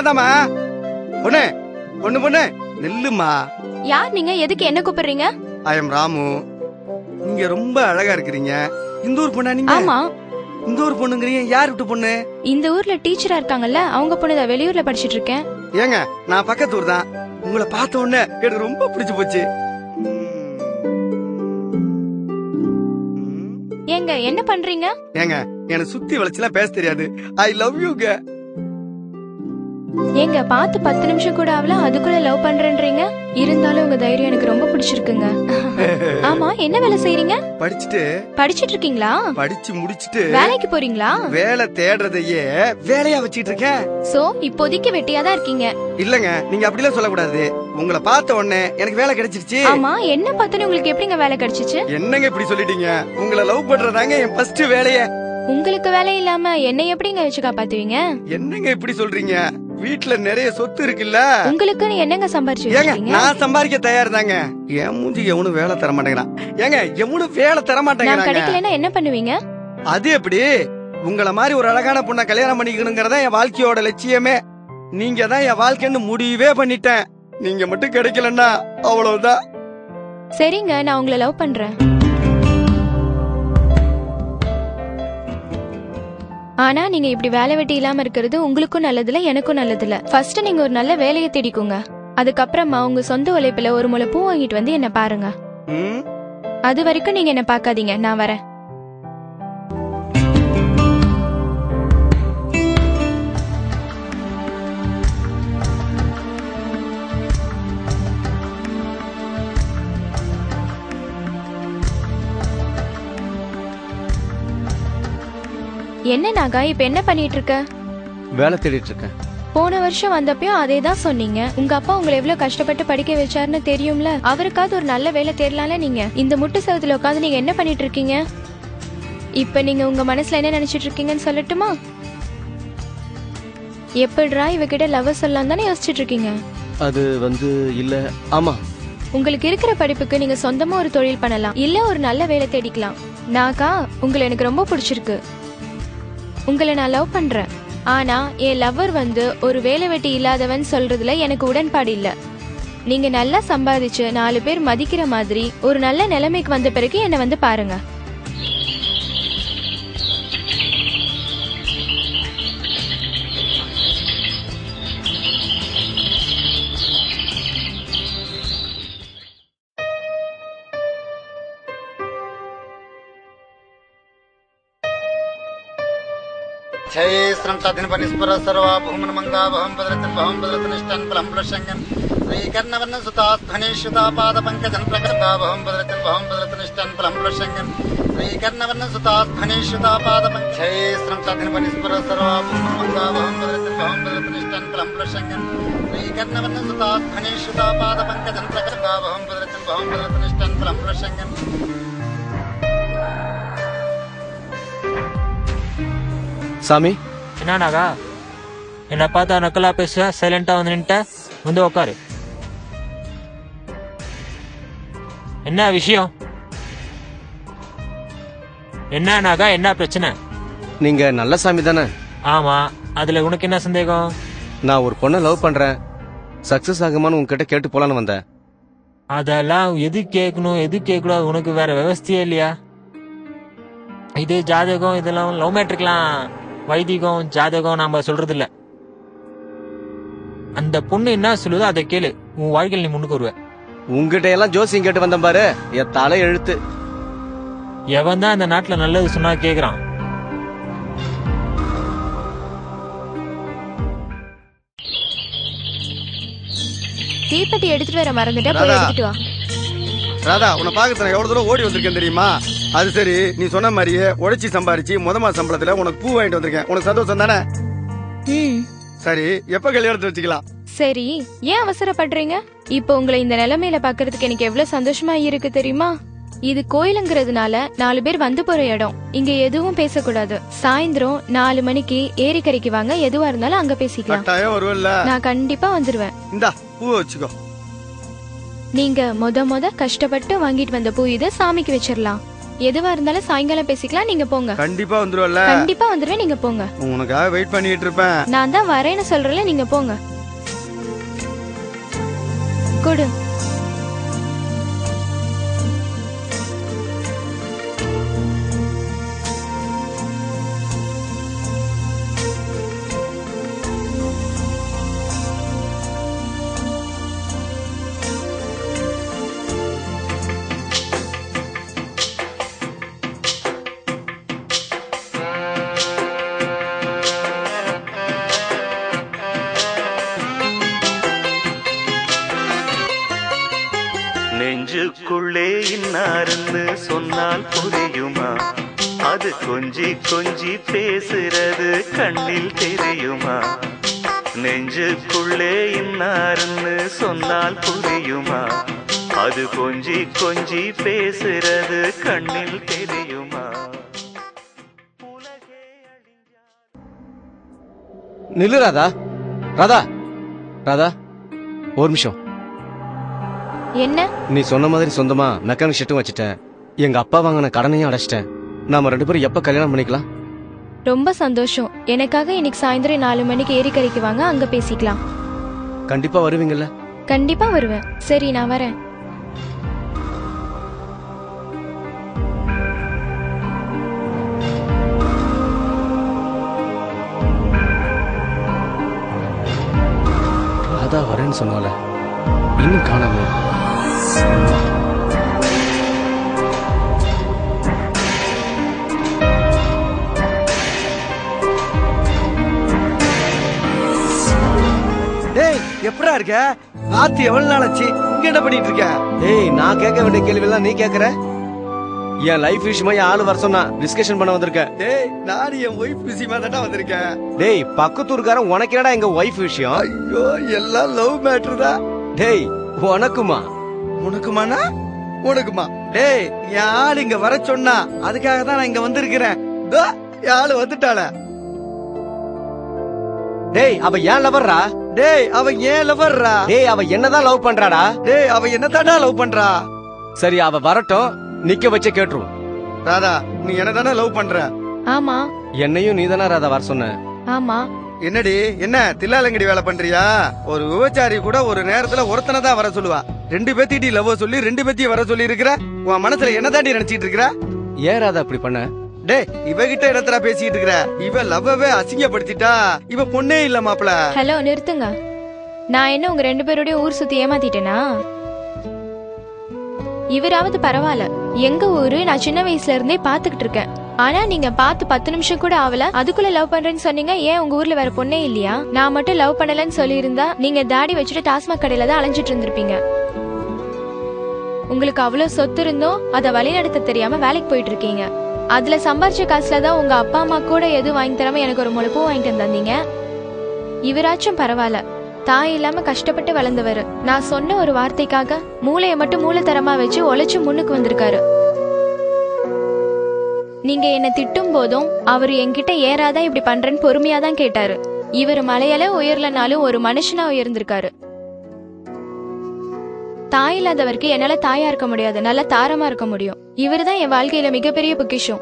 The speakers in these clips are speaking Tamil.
உன்னதாமா பொண்ணு பொண்ணு பொண்ணு நெல்லுமா. யார் நீங்க? எதுக்கு என்ன கூப்பிடுறீங்க? I am Ramu. நீங்க ரொம்ப அழகா இருக்கிறீங்க. இந்த ஊர் பொண்ணா நீங்க? ஆமா. இந்த ஊர் பொண்ணுங்கிறீங்க. யார் விட்டு பொண்ணு? இந்த ஊர்ல டீச்சரா இருக்காங்கல்ல, அவங்க பொண்ணுதான். வெளியூர்ல படிச்சிட்டு இருக்கேன். ஏங்க நான் பக்கத்து ஊர் தான். உங்களை பார்த்த உடனே எனக்கு ரொம்ப பிடிச்சு போச்சு. ஏங்க என்ன பண்றீங்க? ஏங்க எனக்கு சுத்தி வளைச்சுலாம் பேச தெரியாது. ஐ லவ் யூங்க. ஏங்க பார்த்து 10 நிமிஷம் கூட ஆகல, அதுக்குள்ள லவ் பண்றேன்றீங்க. இருந்தாலும் உங்க தைரியம் எனக்கு ரொம்ப பிடிச்சிருக்குங்க. ஆமா, என்ன வேலை செய்றீங்க? படிச்சிட்டு இருக்கீங்களா? படிச்சு முடிச்சிட்டு வேலைக்கு போறீங்களா? வேலை தேடுறதையே வேலையா வச்சிட்டு இருக்கேன். சோ இப்போதைக்கு வெட்டியா தான் இருக்கீங்க. இல்லங்க, நீங்க அப்படிலாம் சொல்லக்கூடாது. உங்களை பார்த்த உடனே எனக்கு வேலை கிடைச்சிருச்சு. ஆமா, என்ன பார்த்தனே உங்களுக்கு எப்படிங்க வேலை கிடைச்சிச்சு? என்னங்க இப்படி சொல்லிட்டீங்க? உங்களை லவ் பண்றதாங்க என் ஃபர்ஸ்ட் வேலையே. உங்களுக்கு வேலை இல்லாம என்ன எப்படிங்க வச்சு காப்பாத்துவீங்க? என்னங்க இப்படி சொல்றீங்க? வீட்டுல நிறைய சொத்து இருக்குல்ல. உங்களுக்கு என்னங்க சம்பாரிச்சு? நான் சம்பாதிக்க தயார் தாங்க. என் மூஞ்சி எவனும் வேலை தர மாட்டேங்கிறான். ஏங்க எவனும் வேலை தர மாட்டேங்கிறாங்க. கிடைக்கலன்னா என்ன பண்ணுவீங்க? அது எப்படி? உங்களை மாதிரி ஒரு அழகான பொண்ணை கல்யாணம் பண்ணிக்கணுங்கிறதா என் வாழ்க்கையோட லட்சியமே. நீங்க தான் என் வாழ்க்கைன்னு முடிவே பண்ணிட்டேன். நீங்க மட்டும் கிடைக்கலன்னா அவ்வளவுதான். சரிங்க, நான் உங்களை லவ் பண்றேன். ஆனா நீங்க இப்படி வேலை வெட்டி இல்லாம இருக்கிறது உங்களுக்கும் நல்லதில்ல, எனக்கும் நல்லதில்ல. ஃபர்ஸ்ட் நீங்க ஒரு நல்ல வேலையை தேடிக்கோங்க. அதுக்கப்புறமா உங்க சொந்த உழைப்புல ஒரு முளை பூ வாங்கிட்டு வந்து என்ன பாருங்க. அது வரைக்கும் நீங்க என்ன பாக்காதீங்க, நான் வரேன். என்ன நாகா, இப்ப என்ன பண்ணிட்டு இருக்க? வேலை தேடிட்டு இருக்கேன். போன வருஷம் வந்தப்பயும் அதேதான் சொன்னீங்க. உங்க அப்பா உங்களை எவ்வளவு கஷ்டப்பட்டு படிக்க வச்சாருன்னு தெரியும்ல. அவருக்காவது ஒரு நல்ல வேலை தேடலாம்ல. நீங்க இந்த முட்டு சவத்துல உட்காந்து நீங்க என்ன பண்ணிட்டு இருக்கீங்க? இப்ப நீங்க உங்க மனசுல என்ன நினைச்சிட்டு இருக்கீங்கன்னு சொல்லட்டுமா? எப்படிரா இவகிட்ட லவ் சொல்லலாம் தானே யோசிச்சுட்டு இருக்கீங்க? அது இல்ல. ஆமா, உங்களுக்கு இருக்கிற படிப்புக்கு நீங்க சொந்தமா ஒரு தொழில் பண்ணலாம், இல்ல ஒரு நல்ல வேலை தேடிக்கலாம். நாகா, உங்களை எனக்கு ரொம்ப பிடிச்சிருக்கு. உங்களை நான் லவ் பண்றேன். ஆனா என் லவ்வர் ஒரு வேலை வெட்டி இல்லாதவன் சொல்றதுல எனக்கு உடன்பாடு இல்ல. நீங்க நல்லா சம்பாதிச்சு 4 பேர் மதிக்கிற மாதிரி ஒரு நல்ல நிலைமைக்கு வந்த பிறகு என்ன பாருங்க. ಛಯೇಸ್ರಂ ತದಿನ ಪನಿಸ್ಪರ ಸರ್ವಾ ಭೂಮನ ಮಂಗಾವಹಂ ಭದ್ರತನ್ ಭವಂ ಭದ್ರತನಿಷ್ಠನ್ ಫಲಂ ಪ್ಲಶಂಗನ್ ಶ್ರೀಕರ್ಣವರ್ಣ ಸುತಾಧ್ವನೇಶ್ಯುತಾ ಪಾದ ಪಂಕಜನ್ ಪ್ರಕೃತಾವಹಂ ಭದ್ರತನ್ ಭವಂ ಭದ್ರತನಿಷ್ಠನ್ ಫಲಂ ಪ್ಲಶಂಗನ್ ಶ್ರೀಕರ್ಣವರ್ಣ ಸುತಾಧ್ವನೇಶ್ಯುತಾ ಪಾದ ಪಂಕ ಛಯೇಸ್ರಂ ತದಿನ ಪನಿಸ್ಪರ ಸರ್ವಾ ಭೂಮನ ಮಂಗಾವಹಂ ಭದ್ರತನ್ ಭವಂ ಭದ್ರತನಿಷ್ಠನ್ ಫಲಂ ಪ್ಲಶಂಗನ್ ಶ್ರೀಕರ್ಣವರ್ಣ ಸುತಾಧ್ವನೇಶ್ಯುತಾ ಪಾದ ಪಂಕಜನ್ ಪ್ರಕೃತಾವಹಂ ಭದ್ರತನ್ ಭವಂ ಭದ್ರತನಿಷ್ಠನ್ ಫಲಂ ಪ್ಲಶಂಗನ್. சாமி, என்ன நாகா, என்ன பார்த்தா நக்கலா பேச சைலண்டா வந்து நின்ட்ட? வந்து உக்காரு. என்ன விஷயம்? என்ன நாகா, என்ன பிரச்சனை? நீங்க நல்ல சாமி தானே? ஆமா, அதுல உனக்கு என்ன சந்தேகம்? நான் ஒரு பொண்ணை லவ் பண்றேன். சக்சஸ் ஆகுமான்னு உங்ககிட்ட கேட்டு போலான்னு வந்தேன். அதெல்லாம் எது கேட்கணும் எது கேட்கக்கூடாது உனக்கு வேற விவஸ்தையே இல்லையா? இது ஜாதகம், இதெல்லாம் லவ் மேட்ருக்கலாம். வைதிகம் ஜாதகம் நாம சொல்றது இல்ல. அந்த பொண்ணு என்ன சொல்லுதோ அதை கேளு, உன் வாழ்க்கையில் நீ முன்னுக்கு வருவ. உங்ககிட்ட எல்லாம் ஜோசியம் கேட்டு வந்தேன் பாரு, என் தலை எழுத்து. எவன் தான் இந்த நாட்டுல நல்லது சொன்னா கேக்குறான்? தீப்பெட்டி எடுத்துட்டு வர மறந்துட்டேன், போய் எடுத்துட்டு வா. ராதா, உன்னை பாக்கத்துல எவ்வளவு தூரம் ஓடி வந்திருக்கேன் தெரியுமா? அது சரி, நீ சொன்ன மாதிரியே உழைச்சி சம்பாரிச்சு முதல் சம்பளத்துல உனக்கு பூ வாங்கிட்டு வந்திருக்கேன். உனக்கு சந்தோஷம் தானே? சரி, எப்ப கல்யாணத்தை வச்சுக்கலாம்? சரி, ஏன் அவசரப்படுறீங்க? இப்போ உங்களை இந்த நிலைமையில பாக்குறதுக்கு எனக்கு எவ்வளவு சந்தோஷமா இருக்கு தெரியுமா? இது கோயிலுங்கிறதுனால 4 பேர் வந்து போற இடம். இங்க எதுவும் பேசக்கூடாது. சாயந்தரம் 4 மணிக்கு ஏரிக்கரைக்கு வாங்க, எதுவா இருந்தாலும் அங்க பேசிக்கலாம். நான் கண்டிப்பா வந்துருவேன். இந்தா பூ வச்சுக்கோ. நீங்க முத கஷ்டப்பட்டு வாங்கிட்டு வந்த பூ இது, சாமிக்கு வச்சிடலாம். எதுவா இருந்தாலும் சாயங்காலம் பேசிக்கலாம், நீங்க போங்க. கண்டிப்பா வந்துருவல்ல? கண்டிப்பா வந்துருவேன், நீங்க போங்க. உனக்காக வெயிட் பண்ணிட்டு இருப்பேன். நான் தான் வரேன்னு சொல்றேன்ல, நீங்க போங்க. கொடு. நெஞ்சுக்குள்ளே இன்னாருன்னு சொன்னால் புரியுமா? அது கொஞ்சி கொஞ்சி பேசுறது கண்ணில் தெரியுமா? நெஞ்சுக்குள்ளே இன்னாருன்னு சொன்னால் புரியுமா? அது கொஞ்சி கொஞ்சி பேசுறது கண்ணில் தெரியுமா? நில்லு ராதா. ராதா ராதா ஒரு நிமிஷம். என்ன? நீ சொன்ன மாதிரி சொந்தமா மெக்கானிக் ஷெட்டும் வச்சுட்டேன். எங்க அப்பா வாங்கின கடனையும் அடைச்சிட்டேன். நாம 2 பேரும் எப்ப கல்யாணம் பண்ணிக்கலாம்? ரொம்ப சந்தோஷம். எனக்காக இன்னைக்கு சாயந்தரம் 4 மணிக்கு ஏரிக்கரைக்கு வாங்க, அங்க பேசிக்கலாம். கண்டிப்பா வருவீங்கல்ல? கண்டிப்பா வருவேன். சரி, நான் வரேன். ராதா வரேன்னு சொன்னால இன்னும் காணாம. டேய், எப்படா இருக்க? ராத்து எவ்வளவு நாள் ஆச்சு? இங்க என்ன பண்ணிட்டு இருக்க? ஏய், நான் கேட்க வேண்டிய கேள்வி எல்லாம் நீ கேக்குற. என் லைஃப் விஷயமா என் ஆளு வர சொன்னா டிஸ்கஷன் பண்ண வந்திருக்கேன். டேய், நான் என் ஒய்ஃப் விஷயமா தான் வந்திருக்கேன். டேய், பக்கத்தூர்காரன் உனக்கு என்னடா எங்க ஒய்ஃப் விஷயம்? ஐயோ, எல்லாம் லவ் மேட்டர் தான். டேய், உனக்குமா? உனக்குமானா? உனக்குமா? டேய், என் ஆளு இங்க வர சொன்னா அதுக்காக தான் நான் இங்க வந்திருக்கிறேன். தோ, என் ஆளு வந்துட்டாள. டேய், அவ ஏன் லவர்ரா? டேய், அவ ஏன் லவர்ரா? டேய், அவ என்னதான் லவ் பண்றாடா? டேய், அவ என்னதாடா லவ் பண்றா? சரி, அவ வரட்டும், நிக்க வச்ச கேட்டுருவோம். ராதா, நீ என்னதானே லவ் பண்ற? ஆமா. என்னையும் நீதானா ராதா வர சொன்ன? ஆமா. என்னடி, என்ன தில்லாலங்கடி வேலை பண்றியா? ஒரு விபச்சாரி கூட ஒரு நேரத்துல ஒருத்தனை தான் வர சொல்லுவா. 2 பேத்திட்டி லவ் சொல்லி 2 பேத்தியும் வர சொல்லி இருக்கிற. உன் மனசுல என்னதாண்டி நினைச்சிட்டு இருக்கிற? ஏன் ராதா இப்படி பண்ண? டேய், இவகிட்ட இடத்துல பேசிட்டு இருக்கிற. இவ லவ்வவே அசிங்கப்படுத்திட்டா. இவ பொண்ணே இல்ல மாப்ள. ஹலோ, நிறுத்துங்க. நான் என்ன உங்க 2 பேரோட ஊர் சுத்தி ஏமாத்திட்டேனா? இவராவது பரவாயில்ல. எங்க ஊரு நான் சின்ன வயசுல இருந்தே பாத்துக்கிட்டு இருக்கேன். ஆனா நீங்க பார்த்து 10 நிமிஷம் கூட ஆகல, அதுக்குள்ள லவ் பண்றேன்னு சொன்னீங்க. ஏன் உங்க ஊர்ல வேற பொண்ணே இல்லையா? நான் மட்டும் லவ் பண்ணலன்னு சொல்லி இருந்தா நீங்க தாடி வச்சுட்டு டாஸ்மாக் கடையில தான் அலைஞ்சிட்டு இருந்திருப்பீங்க. உங்களுக்கு அவ்வளவு சொத்து இருந்தோம் அதை வழிநடத்த தெரியாம வேலைக்கு போயிட்டு இருக்கீங்க. அதுல சம்பாரிச்ச காசுல தான் உங்க அப்பா அம்மா கூட எதுவும் வாங்கி தராம எனக்கு ஒரு முளைப்பூ வாங்கிட்டு வந்தீங்க. இவராச்சும் பரவாயில்ல, தாய் இல்லாம கஷ்டப்பட்டு வளர்ந்தவர். நான் சொன்ன ஒரு வார்த்தைக்காக மூளைய மட்டும் மூலத்தரமா வச்சு உழைச்சு முன்னுக்கு வந்திருக்காரு. நீங்க என்ன திட்டும் போதும் அவரு என்கிட்ட ஏறாதான் இப்படி பண்றேன்னு பொறுமையா தான் கேட்டாரு. இவர் மலையால உயர்லனாலும் ஒரு மனுஷனா உயர்ந்திருக்காரு. தாய் இல்லாதவருக்கு என்னால தாயா இருக்க முடியாது, நல்லா தாரமா இருக்க முடியும். இவருதான் என் வாழ்க்கையில மிகப்பெரிய பொக்கிஷம்.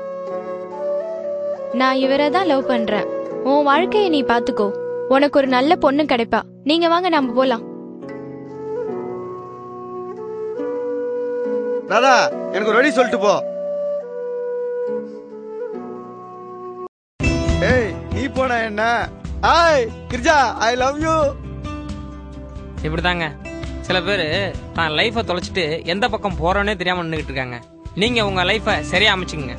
நான் இவரை தான் லவ் பண்றேன். உன் வாழ்க்கைய நீ பாத்துக்கோ, உனக்கு ஒரு நல்ல பொண்ணு கிடைப்பா. நீங்க வாங்க, நாம போலாம். ராதா, எனக்கு ஒரு வழி சொல்லிட்டு போ. ஏய், நீ போனா என்ன? Hi Girija, I love you. இப்படிதாங்க சில பேர் தான் லைஃபை தொலைச்சிட்டு எந்த பக்கம் போறோன்னே தெரியாம நின்றுகிட்டு இருக்காங்க. நீங்க உங்க லைஃபை சரியா அமைச்சுங்க.